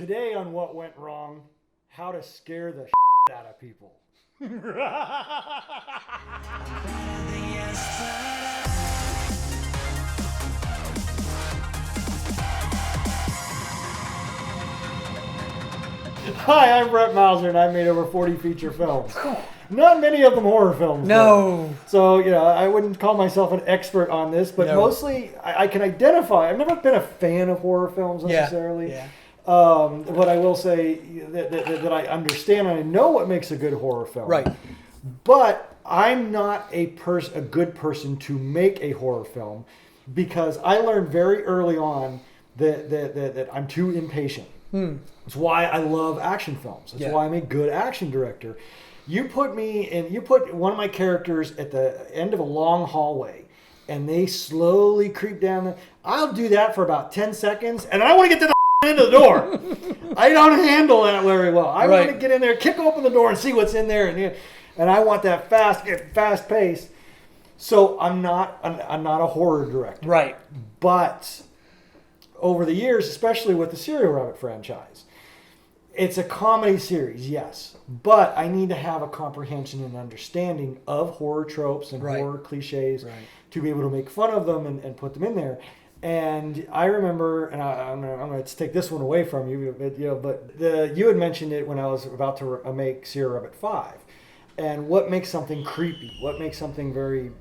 Today on What Went Wrong, how to scare the out of people. Hi, I'm Brett Mauser, and I've made over 40 feature films. Not many of them horror films. No. Though. So, I wouldn't call myself an expert on this, but mostly I can identify. I've never been a fan of horror films necessarily. Yeah. But I will say that I understand and I know what makes a good horror film. Right. But I'm not a good person to make a horror film because I learned very early on that I'm too impatient. It's why I love action films. It's why I'm a good action director. You put one of my characters at the end of a long hallway and they slowly creep down. I'll do that for about 10 seconds and I want to get to the end of the door. I don't handle that very well. I want to get in there, kick open the door and see what's in there. And I want that fast pace. So I'm not a horror director. Right. But over the years, especially with the Serial Rabbit franchise, it's a comedy series, yes. But I need to have a comprehension and understanding of horror tropes and horror cliches to be able to make fun of them and put them in there. And I remember, and I'm going to take this one away from you, but you had mentioned it when I was about to make Serial Rabbit 5. And what makes something creepy? What makes something very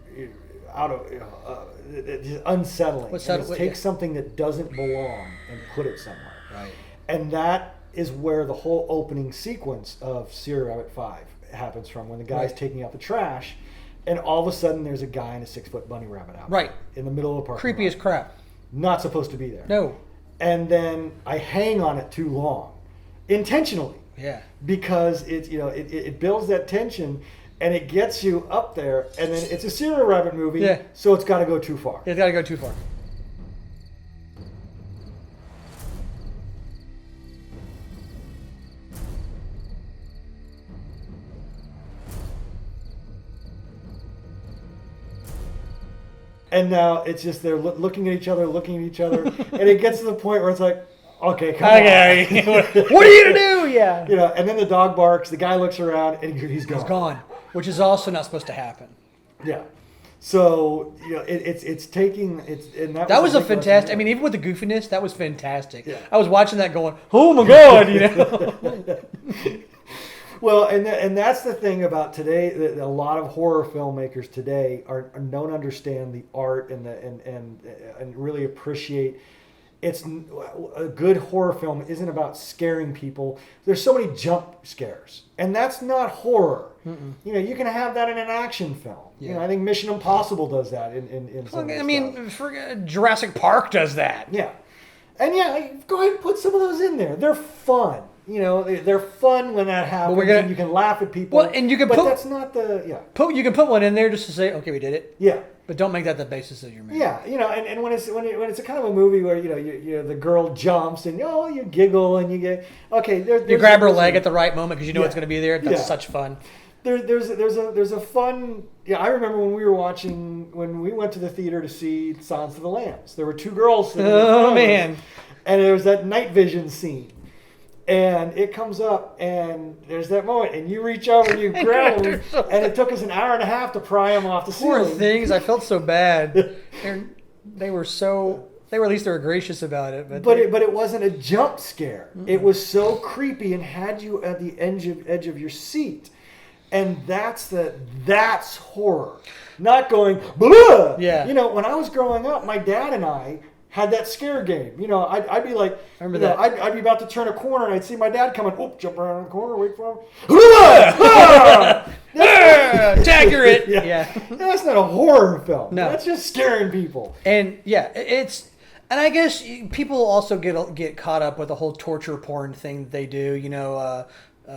unsettling? Take something that doesn't belong and put it somewhere. Right. And that is where the whole opening sequence of Serial Rabbit 5 happens from, when the guy's taking out the trash, and all of a sudden there's a guy in a 6-foot bunny rabbit out in the middle of a park. Creepy as crap. Not supposed to be there. No. And then I hang on it too long, intentionally. Yeah. Because it builds that tension and it gets you up there, and then it's a Serial Rabbit movie, so it's got to go too far. It's got to go too far. And now it's just they're looking at each other, and it gets to the point where it's like, okay, come on. What are you going to do? Yeah. And then the dog barks, the guy looks around, and he's gone. He's gone, which is also not supposed to happen. Yeah. So, it's taking... And that was a fantastic... I mean, even with the goofiness, that was fantastic. Yeah. I was watching that going, oh my God, Well, and that's the thing about today. That a lot of horror filmmakers today don't understand the art and really appreciate. It's a good horror film isn't about scaring people. There's so many jump scares, and that's not horror. Mm-mm. You can have that in an action film. Yeah. I think Mission Impossible does that in some Jurassic Park does that. Yeah, and go ahead and put some of those in there. They're fun. They're fun when that happens. And you can laugh at people. Well, and you can that's not the You can put one in there just to say, okay, we did it. Yeah. But don't make that the basis of your movie. Yeah, and when it's a kind of a movie where you the girl jumps and you giggle and you get you grab her leg at the right moment because you know it's going to be there. That's such fun. There's a fun. Yeah, I remember when we went to the theater to see Silence of the Lambs. There were two girls sitting and there was that night vision scene. And it comes up, and there's that moment, and you reach over and you grab them, and it took us an hour and a half to pry them off the ceiling. Poor things, I felt so bad. They were at least they were gracious about it. But it wasn't a jump scare. Mm-hmm. It was so creepy and had you at the edge of your seat. And that's horror. Not going, blah! Yeah. When I was growing up, my dad and I had that scare game. I'd be like, I'd be about to turn a corner and I'd see my dad coming, jump around the corner, wait for him. Accurate. Yeah. That's not a horror film. No. That's just scaring people. And and I guess people also get caught up with the whole torture porn thing that they do,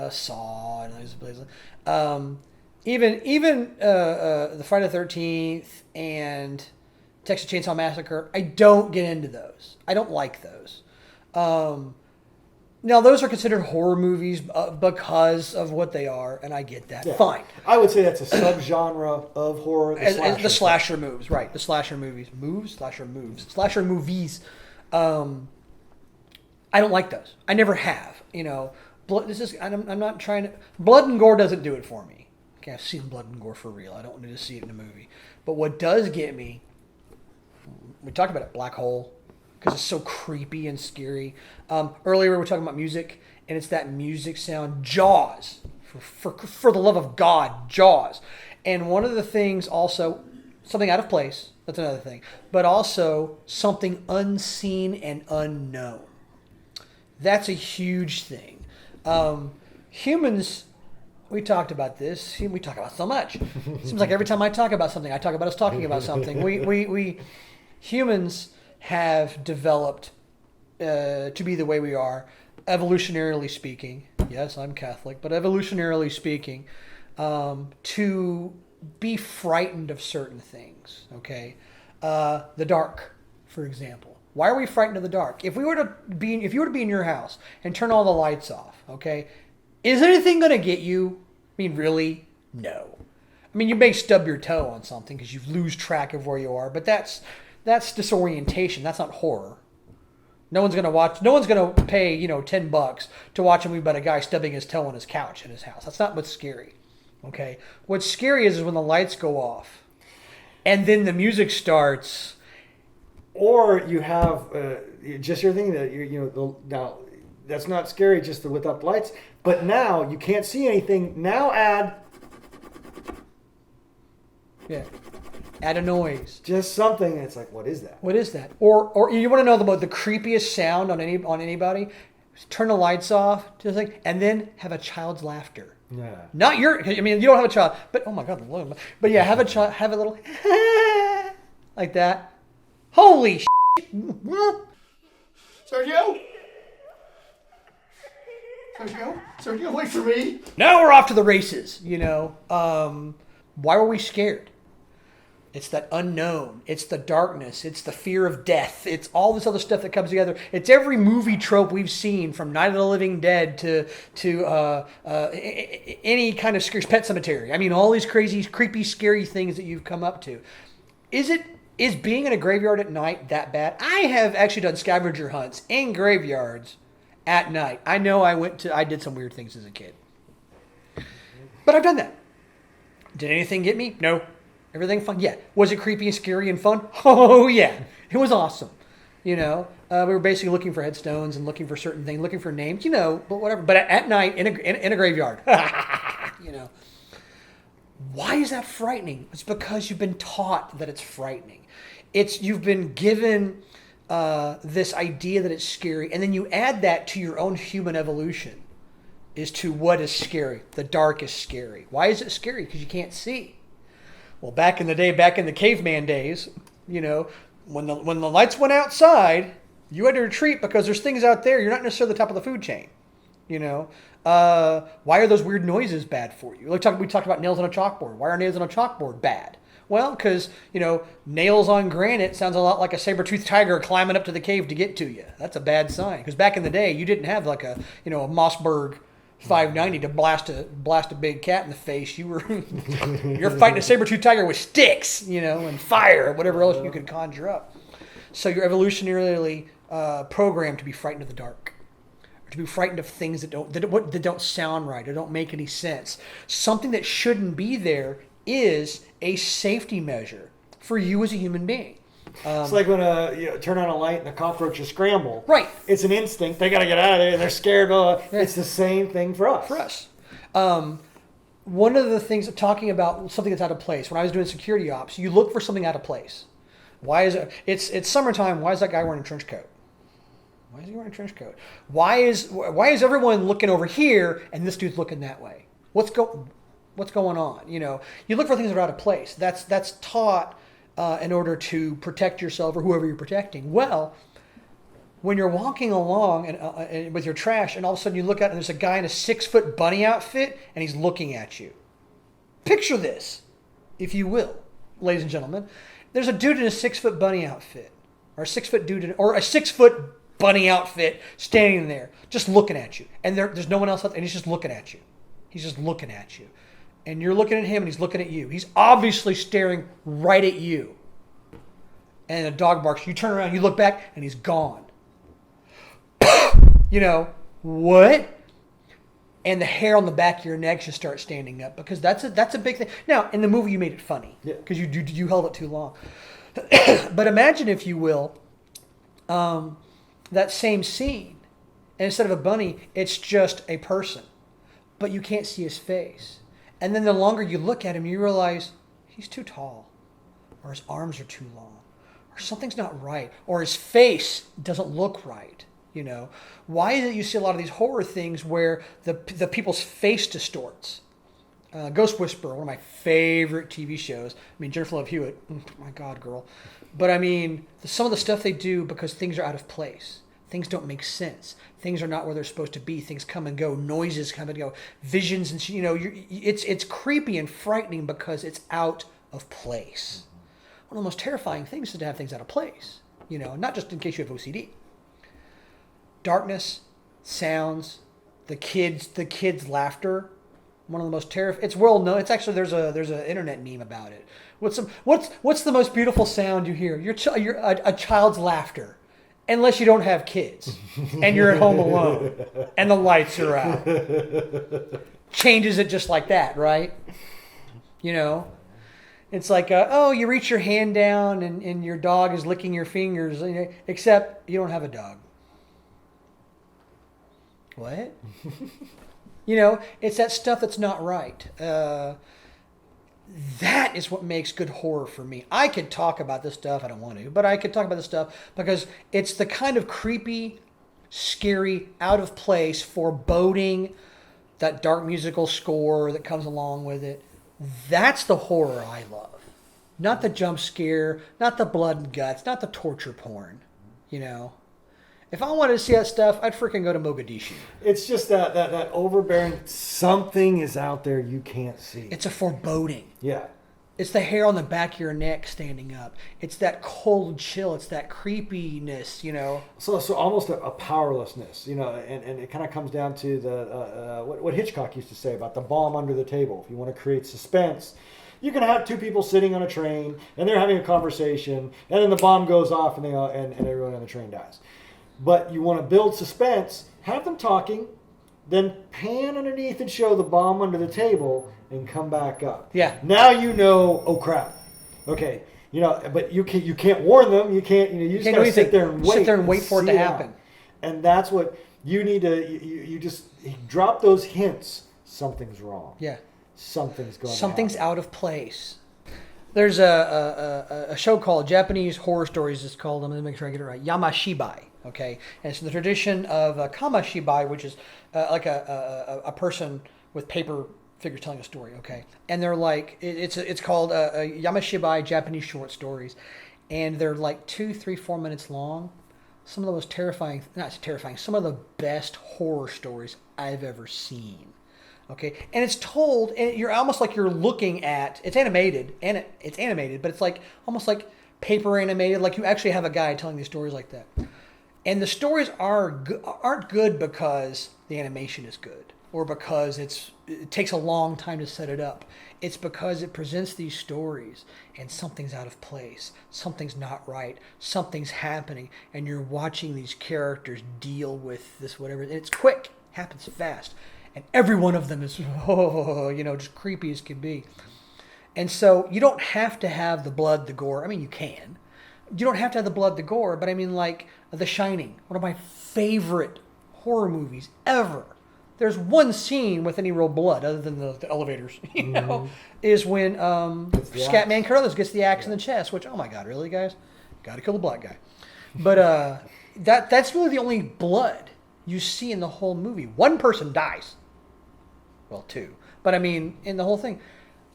Saw and those places. Even the Friday the 13th and Texas Chainsaw Massacre, I don't get into those. I don't like those. Now, those are considered horror movies because of what they are, and I get that. Yeah. Fine. I would say that's a subgenre of horror. The slasher movies, right. The slasher movies. Slasher movies. I don't like those. I never have. I'm not trying to. Blood and gore doesn't do it for me. Okay, I've seen blood and gore for real. I don't need to see it in a movie. But what does get me, we talked about it, black hole, because it's so creepy and scary. Earlier we were talking about music, and it's that music sound, Jaws. For the love of God, Jaws. And one of the things also, something out of place, that's another thing, but also something unseen and unknown. That's a huge thing. Humans, we talked about this. We talk about so much. It seems like every time I talk about something, I talk about us talking about something. We humans have developed to be the way we are, evolutionarily speaking. Yes, I'm Catholic, but evolutionarily speaking, to be frightened of certain things. Okay, the dark, for example. Why are we frightened of the dark? If you were to be in your house and turn all the lights off, okay, is anything going to get you? I mean, really? No. I mean, you may stub your toe on something because you lose track of where you are, but that's disorientation. That's not horror. No one's going to pay, $10 to watch a movie about a guy stubbing his toe on his couch in his house. That's not what's scary. Okay? What's scary is when the lights go off and then the music starts. Or you have just your thing that now that's not scary just without the lights, but now you can't see anything. Now add a noise, just something. It's like, what is that? What is that? Or you want to know about the creepiest sound on anybody? Turn the lights off, just like, and then have a child's laughter. Yeah. Not your. I mean, you don't have a child, but oh my God, but yeah, have a little like that. Holy shit. Sergio, wait for me. Now we're off to the races, Why were we scared? It's that unknown. It's the darkness. It's the fear of death. It's all this other stuff that comes together. It's every movie trope we've seen, from Night of the Living Dead to any kind of scary Pet Cemetery. I mean, all these crazy, creepy, scary things that you've come up to. Is being in a graveyard at night that bad? I have actually done scavenger hunts in graveyards at night. I know I did some weird things as a kid. But I've done that. Did anything get me? No. Everything fun? Yeah. Was it creepy and scary and fun? Oh, yeah. It was awesome. We were basically looking for headstones and looking for certain things, looking for names, but whatever. But at night in a graveyard, Why is that frightening? It's because you've been taught that it's frightening. You've been given this idea that it's scary, and then you add that to your own human evolution as to what is scary. The dark is scary. Why is it scary? Because you can't see. Well, back in the caveman days, when the lights went outside, you had to retreat because there's things out there. You're not necessarily the top of the food chain. Why are those weird noises bad for you? We talked about nails on a chalkboard. Why are nails on a chalkboard bad? Well, because, nails on granite sounds a lot like a saber-toothed tiger climbing up to the cave to get to you. That's a bad sign. Because back in the day, you didn't have like a Mossberg 590 to blast a big cat in the face. You're fighting a saber-toothed tiger with sticks, and fire, whatever else you could conjure up. So you're evolutionarily programmed to be frightened of the dark. To be frightened of things that don't sound right or don't make any sense. Something that shouldn't be there is a safety measure for you as a human being. It's like when turn on a light and the cockroaches scramble. Right. It's an instinct. They got to get out of there. They're scared. Yeah. It's the same thing for us. For us. One of the things, talking about something that's out of place, when I was doing security ops, you look for something out of place. Why is it? It's summertime. Why is that guy wearing a trench coat? Why is he wearing a trench coat? Why is everyone looking over here and this dude's looking that way? What's going on? You look for things that are out of place. That's taught in order to protect yourself or whoever you're protecting. Well, when you're walking along and with your trash, and all of a sudden you look out and there's a guy in a 6-foot bunny outfit and he's looking at you. Picture this, if you will, ladies and gentlemen. There's a dude in a 6-foot bunny outfit, or a 6-foot dude, or a 6-foot bunny outfit standing there, just looking at you. And there's no one else out there, and he's just looking at you. He's just looking at you. And you're looking at him, and he's looking at you. He's obviously staring right at you. And a dog barks. You turn around, you look back, and he's gone. You know, what? And the hair on the back of your neck should start standing up because that's a big thing. Now, in the movie, you made it funny because you held it too long. But imagine, if you will, that same scene, and instead of a bunny, it's just a person, but you can't see his face. And then the longer you look at him, you realize he's too tall, or his arms are too long, or something's not right, or his face doesn't look right. You know, why is it you see a lot of these horror things where the people's face distorts? Ghost Whisperer, one of my favorite TV shows. I mean, Jennifer Love Hewitt, my God, girl. But I mean, some of the stuff they do because things are out of place. Things don't make sense. Things are not where they're supposed to be. Things come and go. Noises come and go. Visions and it's creepy and frightening because it's out of place. One of the most terrifying things is to have things out of place. You know, not just in case you have OCD. Darkness, sounds, the kids' laughter. One of the most terrifying. It's well known. It's actually there's a internet meme about it. What's the most beautiful sound you hear? A child's laughter, unless you don't have kids and you're at home alone and the lights are out. Changes it just like that, right? You know, it's like you reach your hand down and your dog is licking your fingers, except you don't have a dog. What? You know, it's that stuff that's not right. That is what makes good horror for me. I could talk about this stuff. I don't want to, but I could talk about this stuff because it's the kind of creepy, scary, out of place, foreboding, that dark musical score that comes along with it. That's the horror I love. Not the jump scare, not the blood and guts, not the torture porn, you know. If I wanted to see that stuff, I'd freaking go to Mogadishu. It's just that overbearing, something is out there you can't see. It's a foreboding. Yeah. It's the hair on the back of your neck standing up. It's that cold chill. It's that creepiness, you know. So almost a powerlessness, you know, and it kind of comes down to what Hitchcock used to say about the bomb under the table. If you want to create suspense, you can have two people sitting on a train and they're having a conversation, and then the bomb goes off and everyone on the train dies. But you want to build suspense, have them talking, then pan underneath and show the bomb under the table and come back up. Yeah. Now you know, oh crap. Okay. You know, but you can't warn them. You can't, you just got to sit there and wait. Sit there and wait for it to happen. And that's what you need to, you just drop those hints. Something's wrong. Yeah. Something's going on. Something's out of place. There's a show called Japanese Horror Stories. It's called, I'm going to make sure I get it right, Yamashibai. Okay, and it's the tradition of Kamashibai, which is like a person with paper figures telling a story. Okay, and they're like it's called Yamashibai Japanese short stories, and they're like 2, 3, 4 minutes long. Some of the most some of the best horror stories I've ever seen. Okay, and it's told, and you're almost like you're looking at, it's animated, but it's like almost like paper animated, like you actually have a guy telling these stories like that. And the stories aren't good because the animation is good or because it takes a long time to set it up. It's because it presents these stories and something's out of place, something's not right, something's happening, and you're watching these characters deal with this whatever. And it's quick, happens fast, and every one of them is just creepy as can be. And so you don't have to have the blood, the gore. I mean, you can. You don't have to have the blood, the gore, but I mean, like The Shining, one of my favorite horror movies ever. There's one scene with any real blood, other than the elevators, is when Scatman Carruthers gets the axe in the chest. Which, oh my God, really, guys? Got to kill the black guy. But that's really the only blood you see in the whole movie. One person dies. Well, two, but I mean, in the whole thing.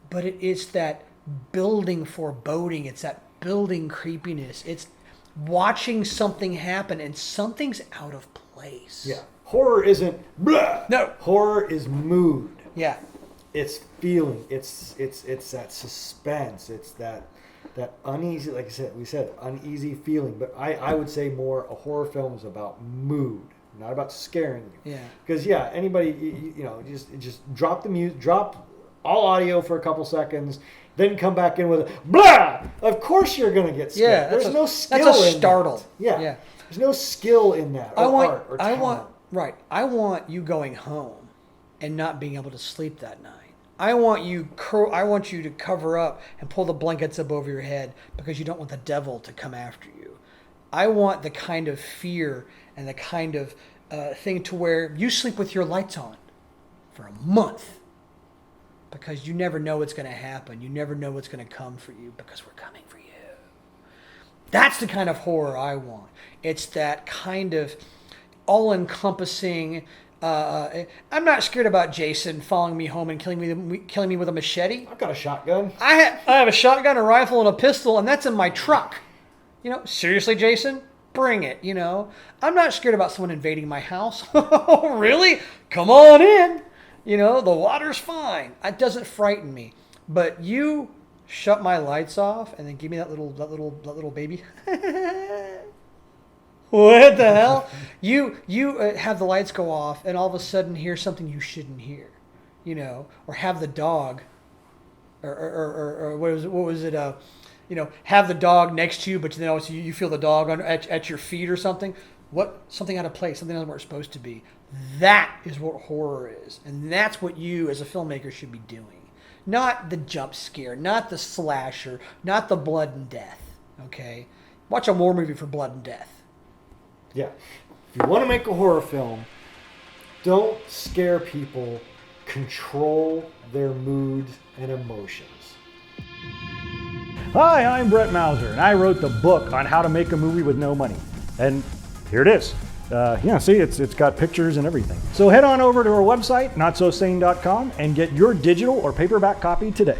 But it's that building foreboding. It's that building creepiness. It's watching something happen and something's out of place. Yeah. Horror isn't blah. No. Horror is mood. Yeah. It's feeling. It's that suspense. It's that uneasy, like we said, uneasy feeling. But I would say more a horror film is about mood, not about scaring you. Yeah. Because anybody just drop the music, drop all audio for a couple seconds, then come back in with a blah. Of course you're gonna get scared. Yeah, there's no skill. That's a in startle. That. Yeah. There's no skill in that. I want Right. I want you going home and not being able to sleep that night. I want you to cover up and pull the blankets up over your head because you don't want the devil to come after you. I want the kind of fear and the kind of thing to where you sleep with your lights on for a month because you never know what's going to happen. You never know what's going to come for you because we're coming for you. That's the kind of horror I want. It's that kind of all-encompassing. I'm not scared about Jason following me home and killing me with a machete. I've got a shotgun. I have a shotgun, a rifle, and a pistol, and that's in my truck. Seriously, Jason? Bring it, I'm not scared about someone invading my house. Oh, really? Come on in. The water's fine. It doesn't frighten me. But you shut my lights off and then give me that little baby. What the hell? You have the lights go off and all of a sudden hear something you shouldn't hear, or have the dog, or what was it? Have the dog next to you, but then also you feel the dog at your feet or something. Something out of place, something not where it's supposed to be. That is what horror is, and that's what you as a filmmaker should be doing. Not the jump scare, not the slasher, not the blood and death. Okay, watch a war movie for blood and death. Yeah, if you want to make a horror film, don't scare people. Control their moods and emotions. Hi, I'm Brett Mauser, and I wrote the book on how to make a movie with no money. And here it is. See, it's got pictures and everything. So head on over to our website, notsosane.com, and get your digital or paperback copy today.